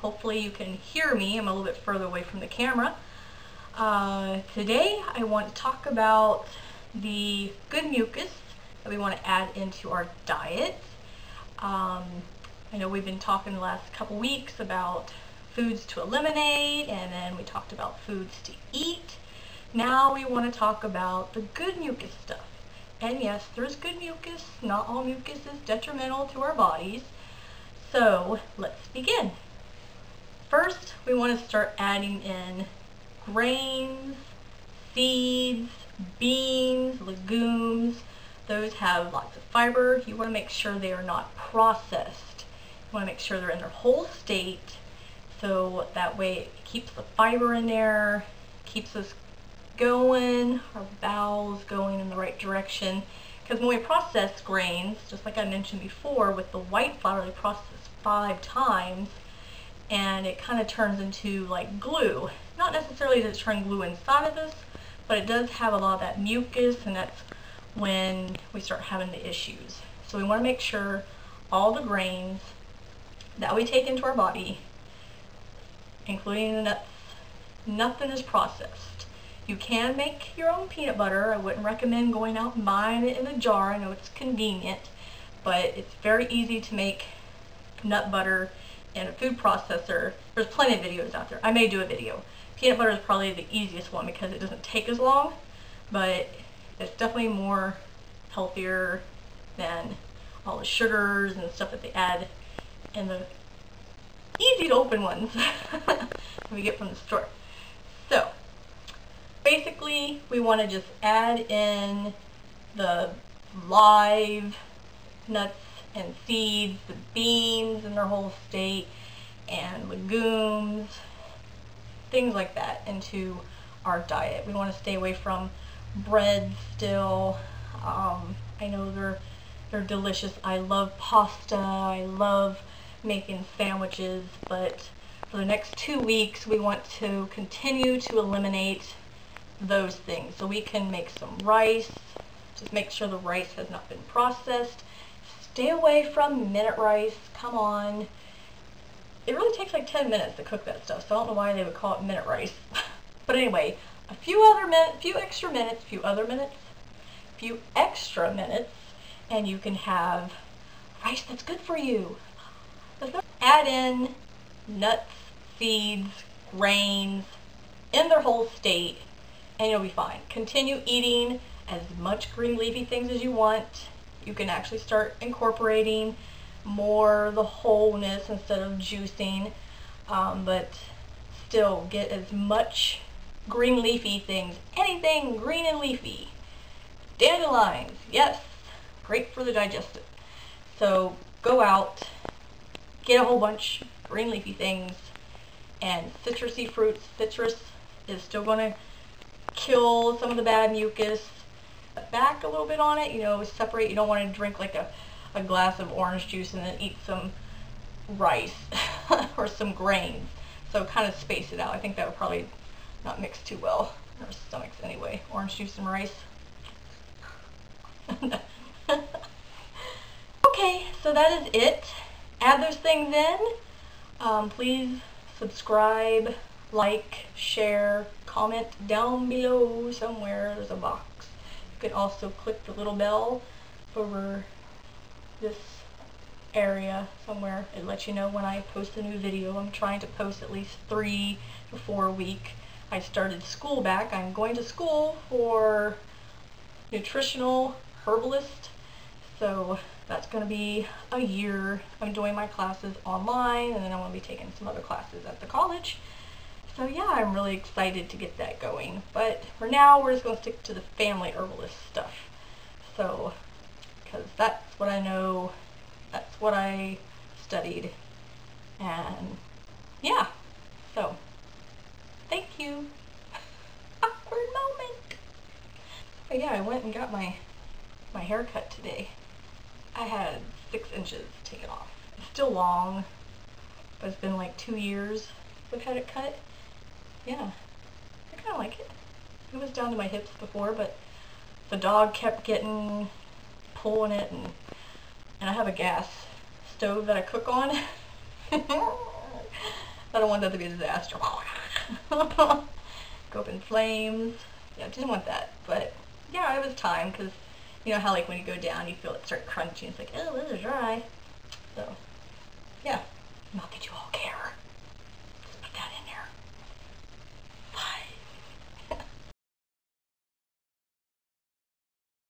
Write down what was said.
Hopefully you can hear me. I'm a little bit further away from the camera. Today I want to talk about the good mucus that we want to add into our diet. I know we've been talking the last couple weeks about foods to eliminate, and then we talked about foods to eat. Now we want to talk about the good mucus stuff. And yes, there's good mucus. Not all mucus is detrimental to our bodies. So let's begin. First, we want to start adding in grains, seeds, beans, legumes. Those have lots of fiber. You want to make sure they are not processed. You want to make sure they're in their whole state, so that way it keeps the fiber in there, keeps us going, our bowels going in the right direction. Because when we process grains, just like I mentioned before, with the white flour, they process 5 times, and it kind of turns into like glue. Not necessarily does it turn glue inside of us, but it does have a lot of that mucus, and that's when we start having the issues. So we want to make sure all the grains that we take into our body, including the nuts, nothing is processed. You can make your own peanut butter. I wouldn't recommend going out and buying it in a jar. I know it's convenient, but it's very easy to make nut butter in a food processor. There's plenty of videos out there. I may do a video. Peanut butter is probably the easiest one because it doesn't take as long, but it's definitely more healthier than all the sugars and stuff that they add in the easy to open ones we get from the store. So basically we want to just add in the live nuts and seeds, the beans in their whole state, and legumes, things like that into our diet. We want to stay away from bread still. I know they're delicious. I love pasta. I love making sandwiches, but for the next 2 weeks we want to continue to eliminate those things. So we can make some rice. Just make sure the rice has not been processed. Stay away from minute rice. Come on. It really takes like 10 minutes to cook that stuff, so I don't know why they would call it minute rice. But anyway, a few extra minutes, and you can have rice that's good for you. Add in nuts, seeds, grains in their whole state, and you'll be fine. Continue eating as much green leafy things as you want. You can actually start incorporating more the wholeness instead of juicing, but still get as much green leafy things, anything green and leafy. Dandelions, yes, great for the digestive. So go out, get a whole bunch of green leafy things, and citrusy fruits. Citrus is still going to kill some of the bad mucus. Back a little bit on it, you know, separate. You don't want to drink like a glass of orange juice and then eat some rice or some grains. So kind of space it out. I think that would probably not mix too well in our stomachs anyway. Orange juice and rice. Okay, so that is it. Add those things in. Please subscribe, like, share, comment down below somewhere. There's a box. You can also click the little bell over this area somewhere. It lets you know when I post a new video. I'm trying to post at least 3 to 4 a week. I started school back. I'm going to school for nutritional herbalist, so that's going to be a year. I'm doing my classes online, and then I'm going to be taking some other classes at the college. So yeah, I'm really excited to get that going. But for now, we're just going to stick to the family herbalist stuff. So, because that's what I know, that's what I studied, and yeah, so thank you. Awkward moment. But yeah, I went and got my hair cut today. I had 6 inches taken off. It's still long, but it's been like 2 years I've had it cut. Yeah, I kind of like it. It was down to my hips before, but the dog kept pulling it, and I have a gas stove that I cook on. I don't want that to be a disaster. Go up in flames. Yeah, didn't want that. But yeah, it was time because you know how like when you go down you feel it start crunching. It's like, oh, this is dry. So yeah.